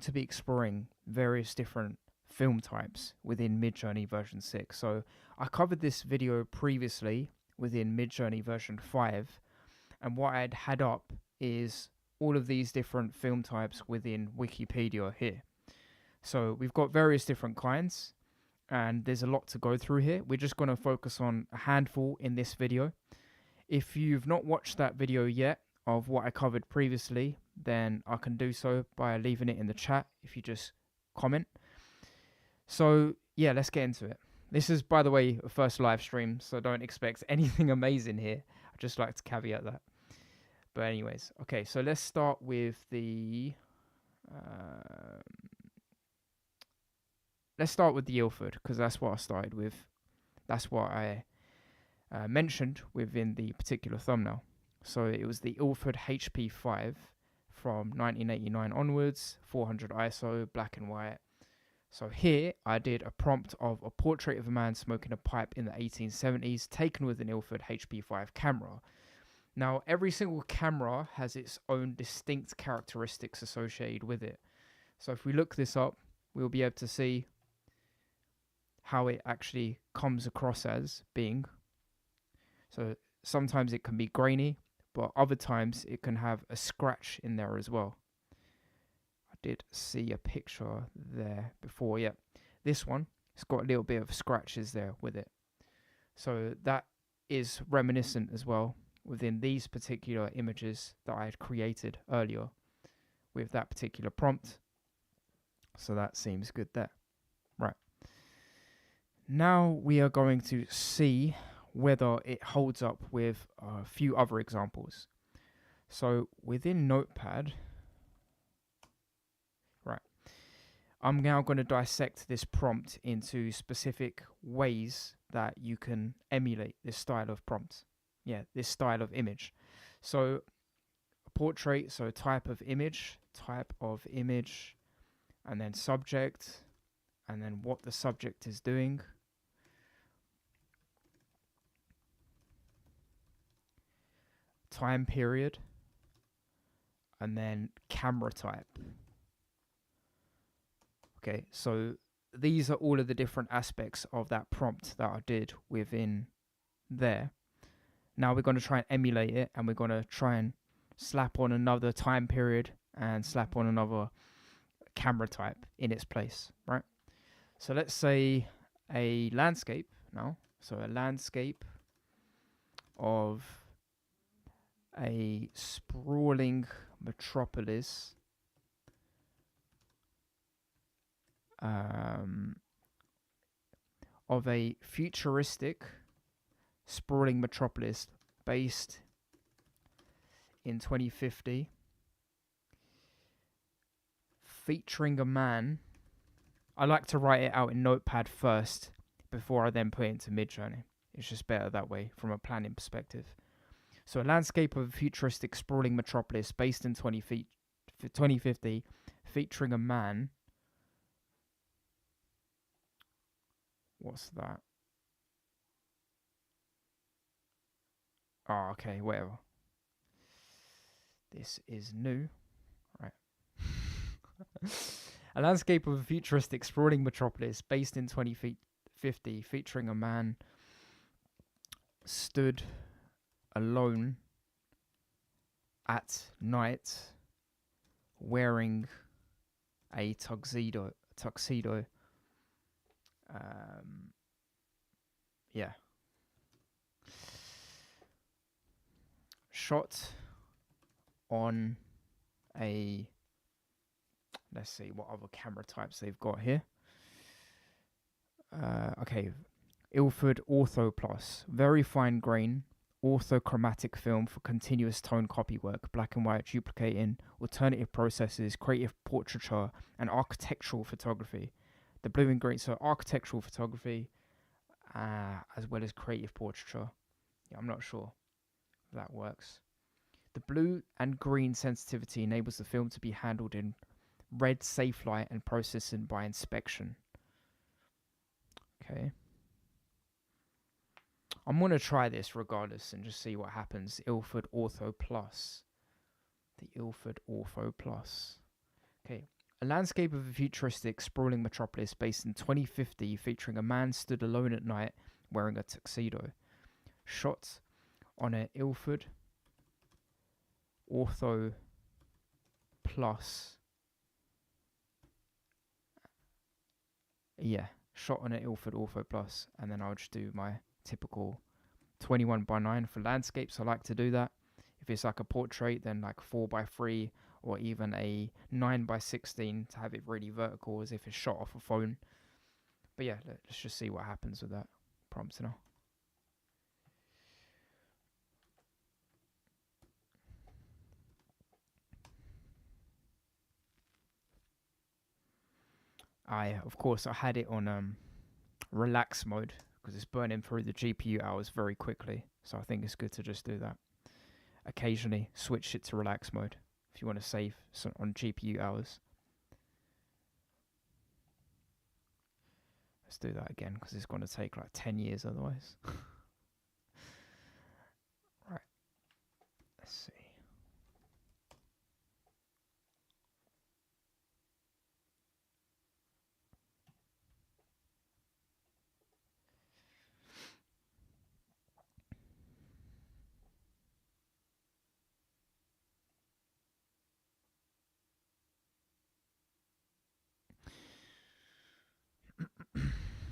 to be exploring various different film types within Midjourney version 6. So I covered this video previously within Midjourney version 5, and what I'd had up is all of these different film types within Wikipedia here. So we've got various different kinds, and there's a lot to go through here. We're just going to focus on a handful in this video. If you've not watched that video yet of what I covered previously, then I can do so by leaving it in the chat if you just comment. So yeah, let's get into it. This is, by the way, a first live stream, so don't expect anything amazing here. I'd just like to caveat that. But anyways, okay, so let's start with the... let's start with the Ilford, because that's what I started with. That's what I mentioned within the particular thumbnail. So it was the Ilford HP5 from 1989 onwards, 400 ISO, black and white. So here I did a prompt of a portrait of a man smoking a pipe in the 1870s, taken with an Ilford HP5 camera. Now, every single camera has its own distinct characteristics associated with it. So if we look this up, we'll be able to see how it actually comes across as being. So sometimes it can be grainy, but other times it can have a scratch in there as well. I did see a picture there before. Yeah, this one, it's got a little bit of scratches there with it. So that is reminiscent as well within these particular images that I had created earlier with that particular prompt. So that seems good there. Right. Now we are going to see whether it holds up with a few other examples. So within Notepad, right, I'm now going to dissect this prompt into specific ways that you can emulate this style of prompt. Yeah, this style of image. So a portrait, so type of image, and then subject, and then what the subject is doing. Time period, and then camera type. Okay, so these are all of the different aspects of that prompt that I did within there. Now we're going to try and emulate it, and we're going to try and slap on another time period and slap on another camera type in its place, right? So let's say a landscape now. So a landscape of a sprawling metropolis of a futuristic sprawling metropolis based in 2050, featuring a man. I like to write it out in Notepad first before I then put it into Midjourney. It's just better that way from a planning perspective. So a landscape of a futuristic sprawling metropolis based in 2050, featuring a man. What's that? Oh, okay, whatever. This is new. Right. A landscape of a futuristic sprawling metropolis based in 2050, featuring a man stood alone at night wearing a tuxedo. Yeah. Shot on a... Let's see what other camera types they've got here. Okay. Ilford Ortho Plus. Very fine grain. Orthochromatic film for continuous tone copy work. Black and white duplicating. Alternative processes. Creative portraiture. And architectural photography. The blue and green. So architectural photography. As well as creative portraiture. Yeah, I'm not sure if that works. The blue and green sensitivity enables the film to be handled in red safe light and processing by inspection. Okay. I'm going to try this regardless and just see what happens. Ilford Ortho Plus. The Ilford Ortho Plus. Okay. A landscape of a futuristic, sprawling metropolis based in 2050, featuring a man stood alone at night wearing a tuxedo. Shot on an Ilford Ortho Plus. Yeah, shot on an Ilford Ortho Plus, and then I'll just do my typical 21:9 for landscapes. I like to do that. If it's like a portrait, then like 4:3, or even a 9:16 to have it really vertical, as if it's shot off a phone. But yeah, let's just see what happens with that prompt now. Of course, I had it on relax mode because it's burning through the GPU hours very quickly. So I think it's good to just do that. Occasionally switch it to relax mode if you want to save on GPU hours. Let's do that again because it's going to take like 10 years otherwise. Right. Let's see.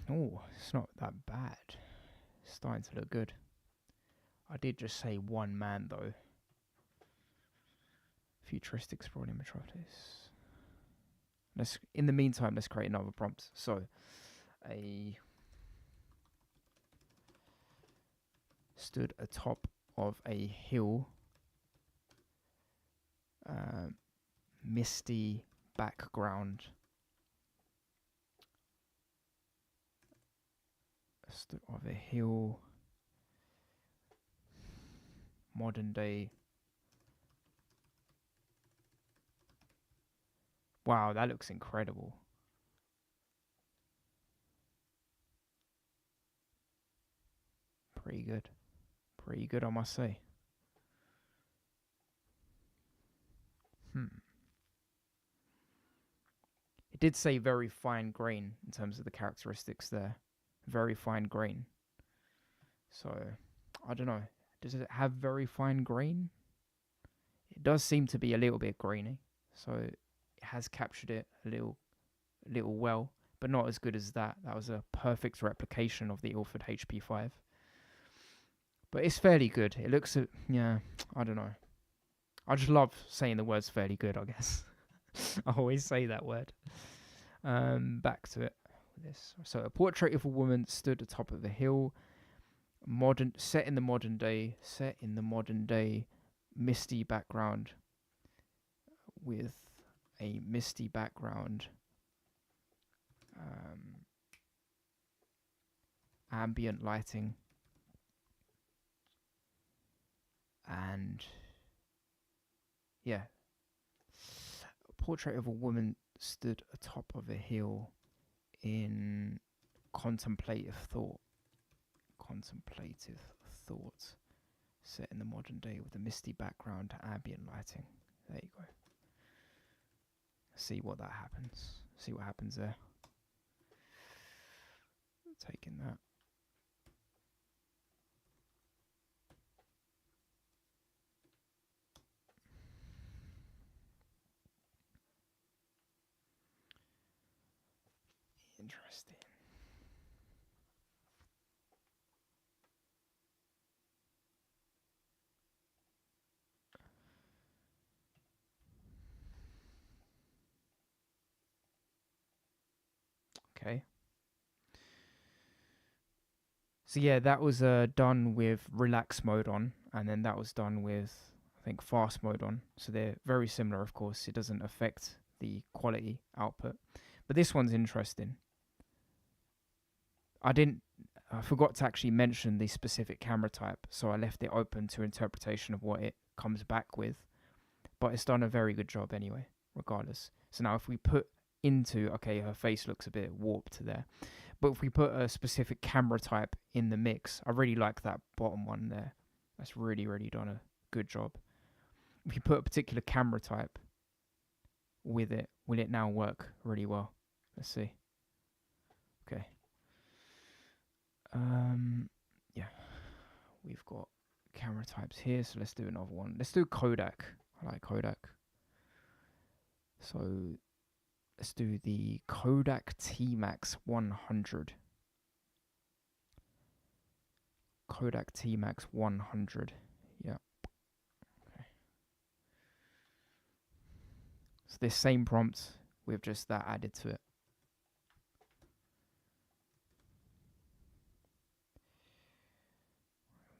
Oh, it's not that bad. It's starting to look good. I did just say one man though. Futuristic sprawling metropolis. In the meantime, let's create another prompt. So, a stood atop of a hill, misty background. Stood of a hill, modern day. Wow, that looks incredible. Pretty good. Pretty good, I must say. It did say very fine grain in terms of the characteristics there. Very fine grain. So, I don't know. Does it have very fine grain? It does seem to be a little bit grainy. So, it has captured it a little well, but not as good as that. That was a perfect replication of the Ilford HP5. But it's fairly good. It looks, yeah, I don't know. I just love saying the words fairly good, I guess. I always say that word. Back to it. This. So a portrait of a woman stood atop of a hill, set in the modern day, misty background, with a misty background, ambient lighting, and yeah, a portrait of a woman stood atop of a hill in contemplative thought, set in the modern day with a misty background, ambient lighting. There you go. See what happens there. Taking that. Interesting. Okay. So yeah, that was done with relax mode on, and then that was done with, I think, fast mode on. So they're very similar, of course. It doesn't affect the quality output. But this one's interesting. I forgot to actually mention the specific camera type, so I left it open to interpretation of what it comes back with. But it's done a very good job anyway, regardless. So now if we put into, okay, her face looks a bit warped there, but if we put a specific camera type in the mix, I really like that bottom one there. That's really, really done a good job. If you put a particular camera type with it, will it now work really well? Let's see. Okay. Yeah, we've got camera types here, so let's do another one. Let's do Kodak. I like Kodak. So let's do the Kodak TMax 100. Kodak TMax 100. Yeah. Okay. So this same prompt with just that added to it.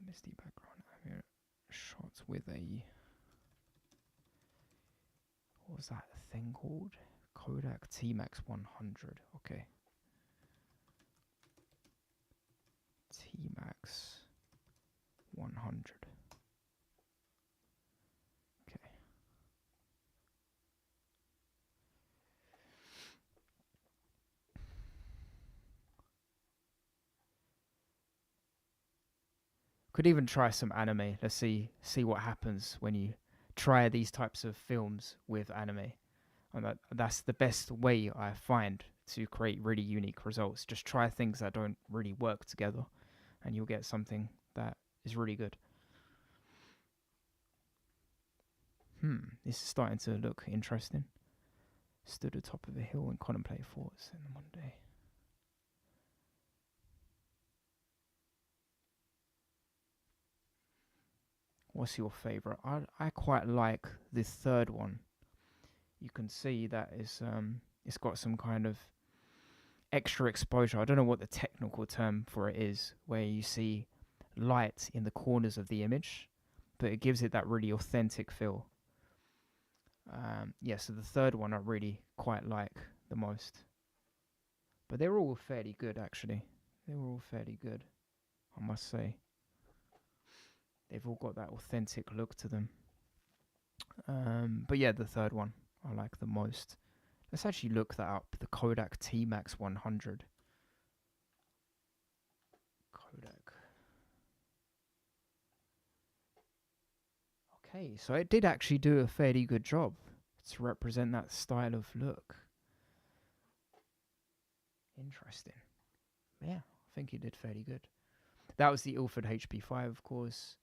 Misty background. Here, shots with a, what was that thing called? Kodak TMax 100. Okay. TMax 100. Okay. Could even try some anime. Let's see what happens when you try these types of films with anime. And that's the best way I find to create really unique results. Just try things that don't really work together, and you'll get something that is really good. This is starting to look interesting. Stood atop of a hill and contemplate thoughts in one day. What's your favorite? I quite like the third one. You can see that it's got some kind of extra exposure. I don't know what the technical term for it is, where you see light in the corners of the image, but it gives it that really authentic feel. So the third one I really quite like the most. But they're all fairly good, actually. They were all fairly good, I must say. They've all got that authentic look to them. But yeah, the third one I like the most. Let's actually look that up. The Kodak TMax 100. Kodak. Okay, so it did actually do a fairly good job to represent that style of look. Interesting. Yeah, I think it did fairly good. That was the Ilford HP5, of course.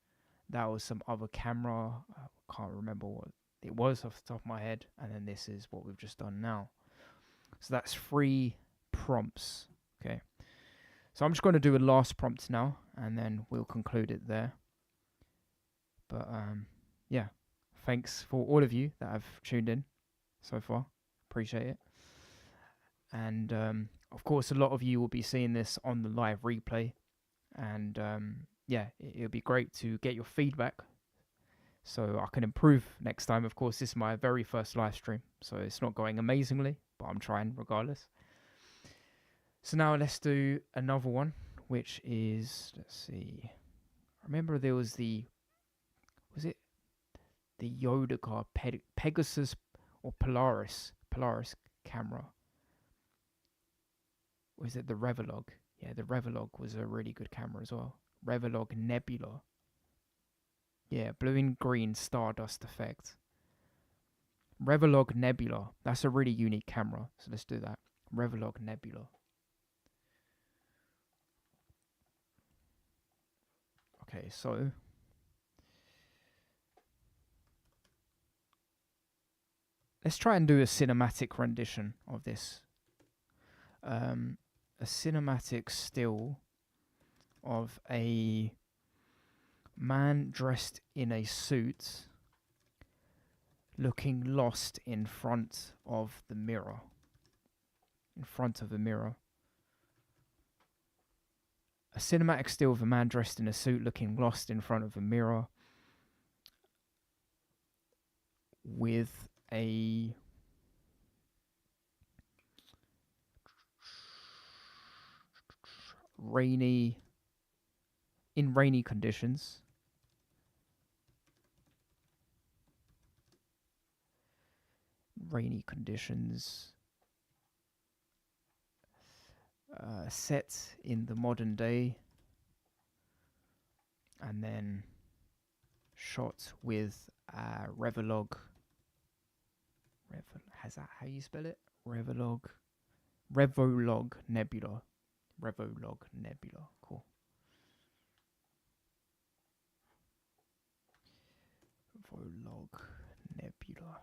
That was some other camera. I can't remember what it was off the top of my head. And then this is what we've just done now. So that's 3 prompts. Okay. So I'm just going to do a last prompt now, and then we'll conclude it there. But yeah, thanks for all of you that have tuned in so far. Appreciate it. And of course, a lot of you will be seeing this on the live replay. And yeah, it'll be great to get your feedback so I can improve next time. Of course, this is my very first live stream, so it's not going amazingly, but I'm trying regardless. So now let's do another one, which is, let's see. I remember there was was it the Yodica Pegasus or Polaris camera? Or is it the Revolog? Yeah, the Revolog was a really good camera as well. Revolog Nebula. Yeah, blue and green stardust effect. Revolog Nebula. That's a really unique camera. So let's do that. Revolog Nebula. Okay, so let's try and do a cinematic rendition of this. A cinematic still of a man dressed in a suit looking lost in front of the mirror. In front of a mirror. A cinematic still of a man dressed in a suit looking lost in front of a mirror with a rainy conditions. Rainy conditions. Set in the modern day. And then shot with a Revolog Has that how you spell it? Revolog Nebula. Revolog Nebula. Cool. Revolog Nebula.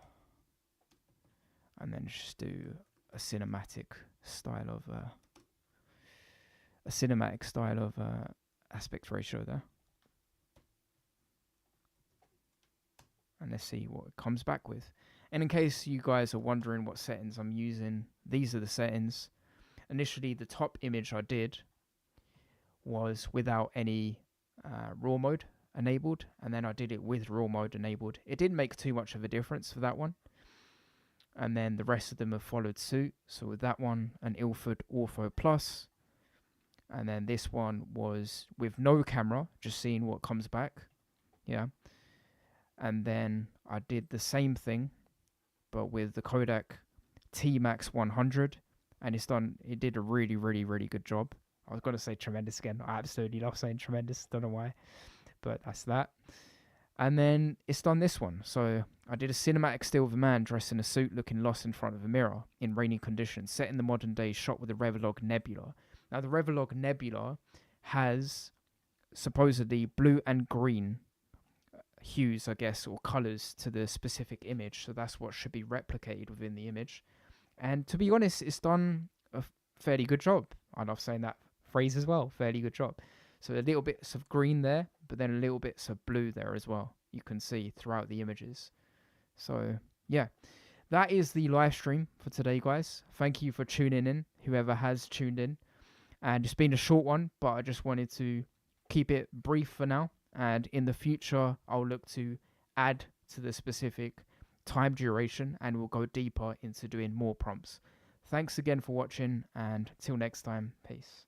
And then just do a cinematic style of aspect ratio there. And let's see what it comes back with. And in case you guys are wondering what settings I'm using, these are the settings. Initially, the top image I did was without any RAW mode enabled, and then I did it with RAW mode enabled. It didn't make too much of a difference for that one. And then the rest of them have followed suit. So with that one, an Ilford Ortho Plus. And then this one was with no camera, just seeing what comes back. Yeah. And then I did the same thing, but with the Kodak TMax 100. And it did a really, really, really good job. I was going to say tremendous again. I absolutely love saying tremendous. Don't know why. But that's that. And then it's done this one. So I did a cinematic still of a man dressed in a suit looking lost in front of a mirror in rainy conditions, set in the modern day, shot with a Revolog Nebula. Now, the Revolog Nebula has supposedly blue and green hues, I guess, or colors to the specific image. So that's what should be replicated within the image. And to be honest, it's done a fairly good job. I love saying that phrase as well, fairly good job. So a little bits of green there, but then a little bits of blue there as well. You can see throughout the images. So yeah, that is the live stream for today, guys. Thank you for tuning in, whoever has tuned in. And it's been a short one, but I just wanted to keep it brief for now. And in the future, I'll look to add to the specific time duration, and we'll go deeper into doing more prompts. Thanks again for watching, and till next time, peace.